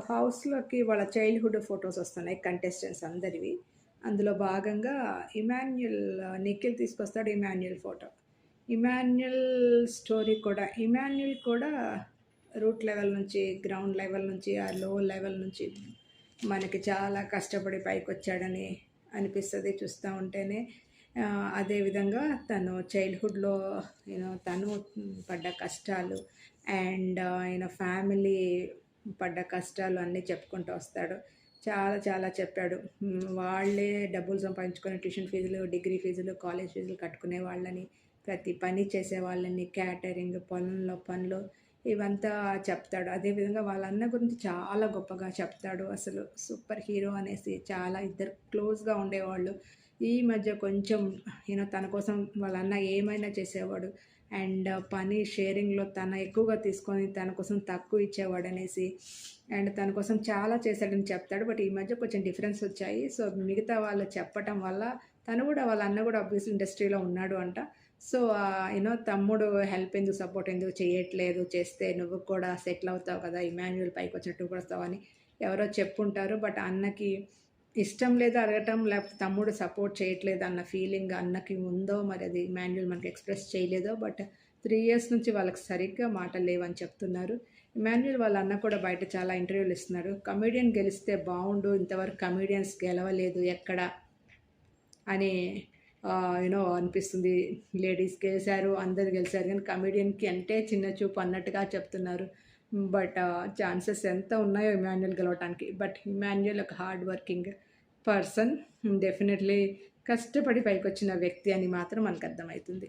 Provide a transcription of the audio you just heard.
హౌస్‌లోకి వాళ్ళ childhood photos వస్తున్నాయి కంటెస్టెంట్స్ అందరివి. అందులో భాగంగా ఇమాన్యుయల్ నిఖిల్ తీసుకొస్తాడు ఇమాన్యుయల్ ఫోటో. ఇమాన్యుయల్ స్టోరీ కూడా ఇమాన్యుయల్ కూడా రూట్ లెవెల్ నుంచి, గ్రౌండ్ లెవెల్ నుంచి, ఆ లో లెవెల్ నుంచి మనకి చాలా కష్టపడి పైకొచ్చాడని అనిపిస్తది చూస్తా ఉంటేనే. అదేవిధంగా తను చైల్డ్‌హుడ్‌లో తను పడ్డ కష్టాలు అండ్ ఫ్యామిలీ పడ్డ కష్టాలు అన్నీ చెప్పుకుంటూ వస్తాడు. చాలా చాలా చెప్పాడు. వాళ్ళే డబ్బులు సంపాదించుకొని ట్యూషన్ ఫీజులు, డిగ్రీ ఫీజులు, కాలేజ్ ఫీజులు కట్టుకునే వాళ్ళని, ప్రతి పని చేసేవాళ్ళని, క్యాటరింగ్, పొలంలో పనులు ఇవంతా చెప్తాడు. అదేవిధంగా వాళ్ళ అన్న గురించి చాలా గొప్పగా చెప్తాడు. అసలు సూపర్ హీరో అనేసి చాలా ఇద్దరు క్లోజ్‌గా ఉండేవాళ్ళు. ఈ మధ్య కొంచెం తన కోసం వాళ్ళ అన్న ఏమైనా చేసేవాడు. అండ్ పని షేరింగ్‌లో తను ఎక్కువగా తీసుకొని తన కోసం తక్కువ ఇచ్చేవాడనేసి అండ్ తన కోసం చాలా చేశాడని చెప్తాడు. బట్ ఈ మధ్య కొంచెం డిఫరెన్స్ వచ్చాయి. సో, మిగతా వాళ్ళు చెప్పటం వల్ల తను కూడా వాళ్ళ అన్న కూడా ఆబ్వియస్లీ ఇండస్ట్రీలో ఉన్నాడు అంట. సో, తమ్ముడు హెల్ప్ ఎందుకు, సపోర్ట్ ఎందుకు చేయట్లేదు, చేస్తే నువ్వు కూడా సెటిల్ అవుతావు కదా, ఇమాన్యుయల్ పైకొచ్చినట్టు కూడా వస్తావని ఎవరో చెప్పుంటారు. బట్ అన్నకి ఇష్టం లేదు అడగటం, లేకపోతే తమ్ముడు సపోర్ట్ చేయట్లేదు అన్న ఫీలింగ్ అన్నకి ఉందో మరి అది ఇమాన్యుయల్ మనకి ఎక్స్‌ప్రెస్ చేయలేదో. బట్ 3 ఇయర్స్ నుంచి వాళ్ళకి సరిగ్గా మాటలు లేవని చెప్తున్నారు. ఇమాన్యుయల్ వాళ్ళ అన్న కూడా బయట చాలా ఇంటర్వ్యూలు ఇస్తున్నాడు. కమెడియన్ గెలిస్తే బావుండు, ఇంతవరకు కమెడియన్స్ గెలవలేదు ఎక్కడ అని అనిపిస్తుంది. లేడీస్ గెలిసారు, అందరూ గెలిసారు కానీ కమెడియన్‌కి అంటే చిన్న చూపు అన్నట్టుగా చెప్తున్నారు. బట్ ఛాన్సెస్ ఎంత ఉన్నాయో ఇమాన్యుయల్ గెలవటానికి. బట్ ఇమాన్యుయల్ ఒక హార్డ్ వర్కింగ్ పర్సన్. డెఫినెట్‌లీ కష్టపడి పైకొచ్చిన వ్యక్తి అని మాత్రం మనకు అర్థమవుతుంది.